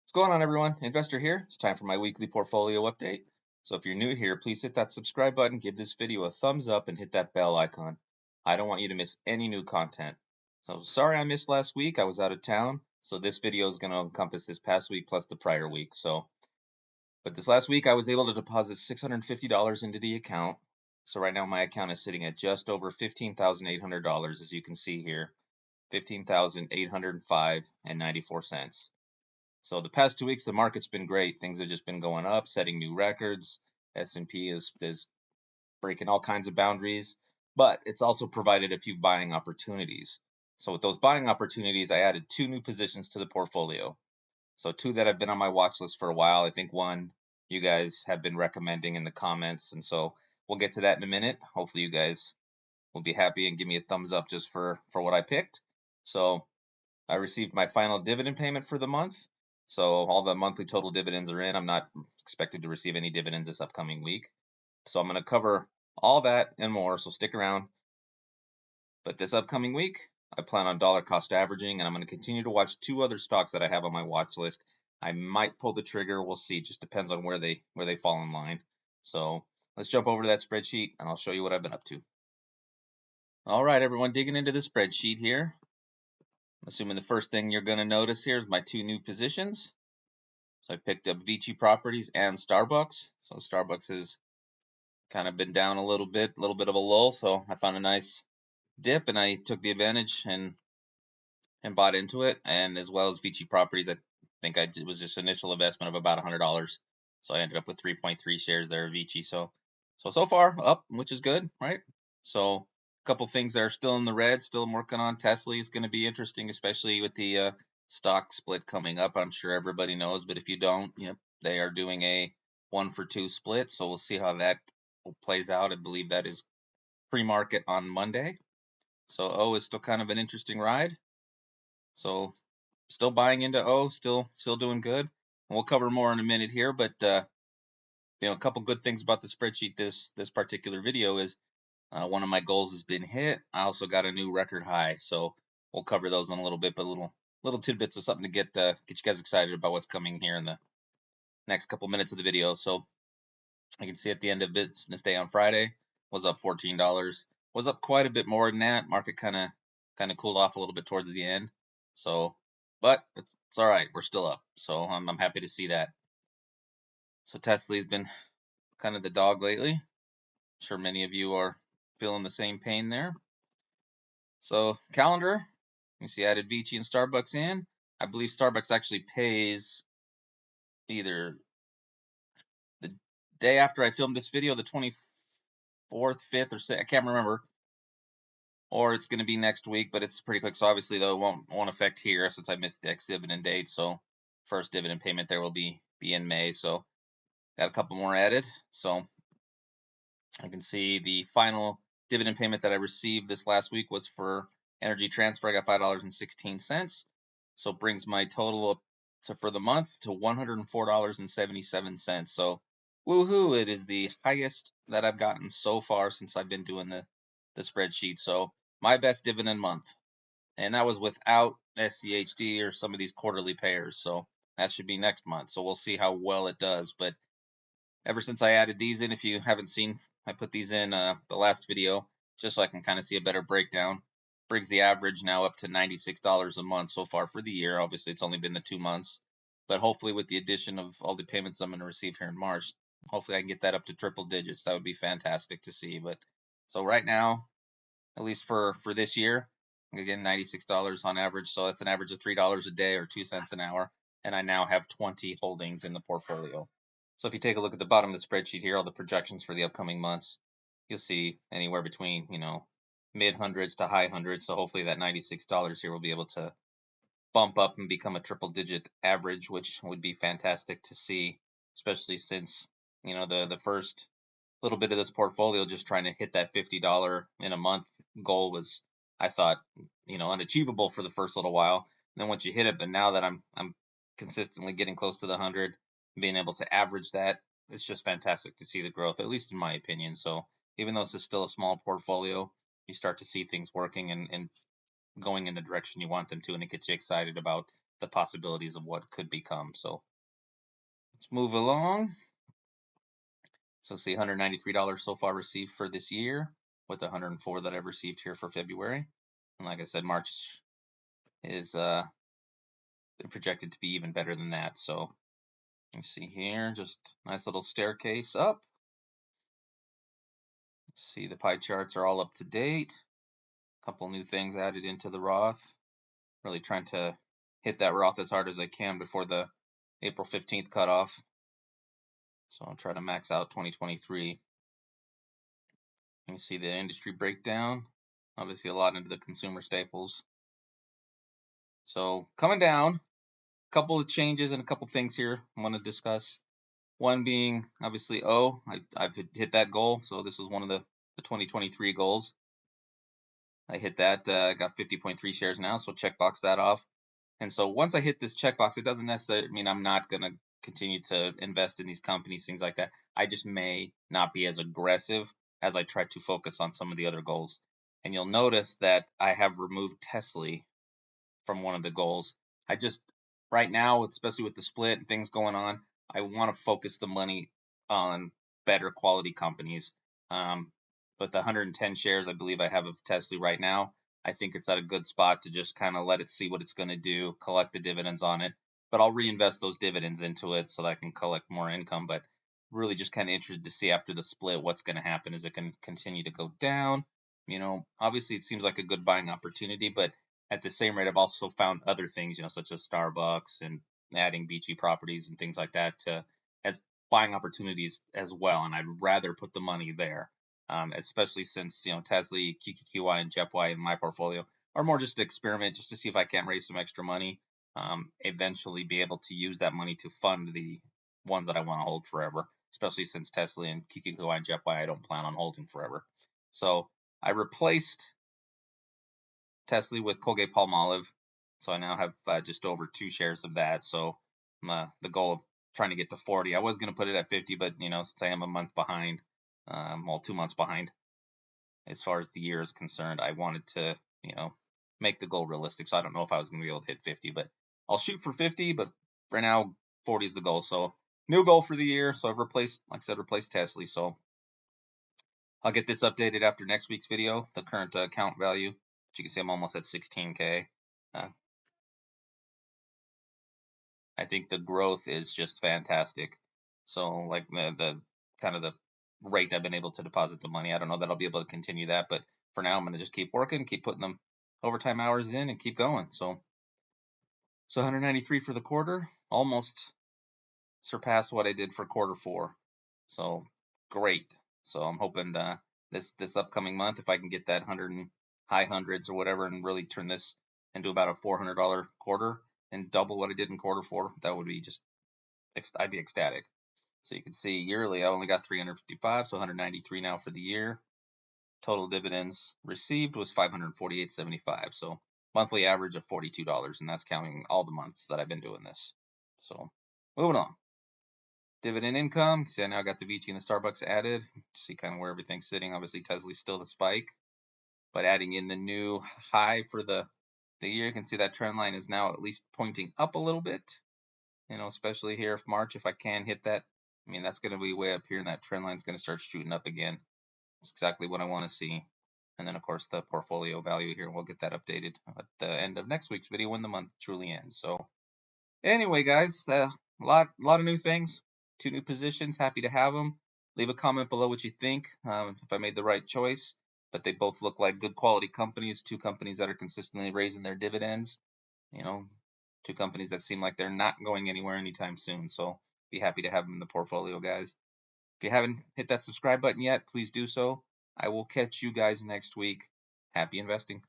What's going on, everyone? Investor here. It's time for my weekly portfolio update. So if you're new here, please hit that subscribe button, give this video a thumbs up, and hit that bell icon. I don't want you to miss any new content. So sorry I missed last week. I was out of town. So this video is going to encompass this past week plus the prior week. But this last week I was able to deposit $650 into the account. So right now my account is sitting at just over $15,800, as you can see here, 15,805 and 94 cents. So the past 2 weeks, the market's been great. Things have just been going up, setting new records. S&P is breaking all kinds of boundaries, but it's also provided a few buying opportunities. So with those buying opportunities, I added 2 new positions to the portfolio. So 2 that have been on my watch list for a while. I think one you guys have been recommending in the comments, and so we'll get to that in a minute. Hopefully you guys will be happy and give me a thumbs up just for what I picked. So I received my final dividend payment for the month. So all the monthly total dividends are in. I'm not expected to receive any dividends this upcoming week. So I'm going to cover all that and more. So stick around. But this upcoming week, I plan on dollar cost averaging, and I'm going to continue to watch 2 other stocks that I have on my watch list. I might pull the trigger. We'll see. It just depends on where they fall in line. So let's jump over to that spreadsheet, and I'll show you what I've been up to. All right, everyone, digging into the spreadsheet here. I'm assuming the first thing you're going to notice here is my 2 new positions. So I picked up Vici Properties and Starbucks. So Starbucks has kind of been down a little bit of a lull. So I found a nice dip and I took the advantage and bought into it. And as well as Vici Properties, I think it was just initial investment of about $100. So I ended up with 3.3 shares there of Vici. So far up, which is good, right? So a couple things that are still in the red, still working on. Tesla is going to be interesting, especially with the stock split coming up. I'm sure everybody knows, but if you don't, they are doing a 1-for-2 split. So we'll see how that plays out. I believe that is pre-market on Monday. So O is still kind of an interesting ride. So still buying into O, still doing good. And we'll cover more in a minute here, but a couple good things about the spreadsheet this particular video is one of my goals has been hit. I also got a new record high, so we'll cover those in a little bit, but little tidbits of something to get you guys excited about what's coming here in the next couple minutes of the video. So I can see at the end of business day on Friday was up $14. Was up quite a bit more than that. Market kind of cooled off a little bit towards the end. So, but it's all right. We're still up, so I'm happy to see that. So Tesla's been kind of the dog lately. I'm sure many of you are feeling the same pain there. So calendar, you see I added Vici and Starbucks in. I believe Starbucks actually pays either the day after I filmed this video, the 24th, 5th, or 6th, I can't remember, or it's going to be next week, but it's pretty quick. So obviously, though, it won't affect here since I missed the ex-dividend date. So first dividend payment there will be in May. So got a couple more added. So I can see the final dividend payment that I received this last week was for Energy Transfer. I got $5.16. So it brings my total up for the month to $104.77. So woohoo, it is the highest that I've gotten so far since I've been doing the spreadsheet. So my best dividend month. And that was without SCHD or some of these quarterly payers. So that should be next month. So we'll see how well it does. But ever since I added these in, if you haven't seen, I put these in the last video just so I can kind of see a better breakdown. Brings the average now up to $96 a month so far for the year. Obviously, it's only been the 2 months, but hopefully with the addition of all the payments I'm going to receive here in March, hopefully I can get that up to triple digits. That would be fantastic to see. But so right now, at least for this year, again, $96 on average. So that's an average of $3 a day or 2 cents an hour. And I now have 20 holdings in the portfolio. So if you take a look at the bottom of the spreadsheet here, all the projections for the upcoming months, you'll see anywhere between, mid hundreds to high hundreds. So hopefully that $96 here will be able to bump up and become a triple digit average, which would be fantastic to see, especially since, the first little bit of this portfolio just trying to hit that $50 in a month goal was, I thought, unachievable for the first little while. And then once you hit it, but now that I'm consistently getting close to the 100, being able to average that, it's just fantastic to see the growth, at least in my opinion. So even though it's still a small portfolio, you start to see things working and going in the direction you want them to, and it gets you excited about the possibilities of what could become. So let's move along. So see $193 so far received for this year, with the $104 that I've received here for February. And like I said, March is projected to be even better than that. So you see here, just nice little staircase up. See the pie charts are all up to date. A couple new things added into the Roth. Really trying to hit that Roth as hard as I can before the April 15th cutoff. So I'll try to max out 2023. You see the industry breakdown. Obviously a lot into the consumer staples. So coming down, a couple of changes and a couple things here I want to discuss. One being obviously I've hit that goal. So this was one of the 2023 goals. I hit that. I got 50.3 shares now, so checkbox that off. And so once I hit this checkbox, it doesn't necessarily mean I'm not going to continue to invest in these companies, things like that. I just may not be as aggressive as I try to focus on some of the other goals. And you'll notice that I have removed Tesla from one of the goals. I just, right now, especially with the split and things going on, I want to focus the money on better quality companies. But the 110 shares I believe I have of Tesla right now, I think it's at a good spot to just kind of let it see what it's going to do, collect the dividends on it. But I'll reinvest those dividends into it so that I can collect more income. But really just kind of interested to see after the split what's going to happen. Is it going to continue to go down? Obviously it seems like a good buying opportunity, but at the same rate, I've also found other things, such as Starbucks and adding beachy properties and things like that as buying opportunities as well. And I'd rather put the money there, especially since, Tesla, QQQY, and JEPY in my portfolio are more just an experiment, just to see if I can't raise some extra money, eventually be able to use that money to fund the ones that I want to hold forever, especially since Tesla and QQQY and JEPY I don't plan on holding forever. So I replaced Tesla with Colgate Palmolive, so I now have just over 2 shares of that. So the goal of trying to get to 40. I was going to put it at 50, but since I am a month behind, 2 months behind as far as the year is concerned, I wanted to make the goal realistic. So I don't know if I was going to be able to hit 50, but I'll shoot for 50. But for now, 40 is the goal. So new goal for the year. So I've replaced Tesla. So I'll get this updated after next week's video, the current account value. But you can see I'm almost at 16K. I think the growth is just fantastic. So like the kind of the rate I've been able to deposit the money, I don't know that I'll be able to continue that, but for now I'm going to just keep working, keep putting them overtime hours in, and keep going. So 193 for the quarter, almost surpassed what I did for quarter 4. So great. So I'm hoping this upcoming month, if I can get that high hundreds or whatever, and really turn this into about a $400 quarter and double what I did in quarter 4, that would be just, I'd be ecstatic. So you can see yearly, I only got 355, so 193 now for the year. Total dividends received was 548.75. So monthly average of $42, and that's counting all the months that I've been doing this. So moving on. Dividend income. See, I now got the VT and the Starbucks added. See kind of where everything's sitting. Obviously, Tesla's still the spike, but adding in the new high for the year, you can see that trend line is now at least pointing up a little bit. Especially here if March, if I can hit that, that's going to be way up here, and that trend line is going to start shooting up again. That's exactly what I want to see. And then, of course, the portfolio value here, we'll get that updated at the end of next week's video when the month truly ends. So anyway, guys, a lot of new things, 2 new positions. Happy to have them. Leave a comment below what you think, if I made the right choice. But they both look like good quality companies, 2 companies that are consistently raising their dividends. 2 companies that seem like they're not going anywhere anytime soon. So be happy to have them in the portfolio, guys. If you haven't hit that subscribe button yet, please do so. I will catch you guys next week. Happy investing.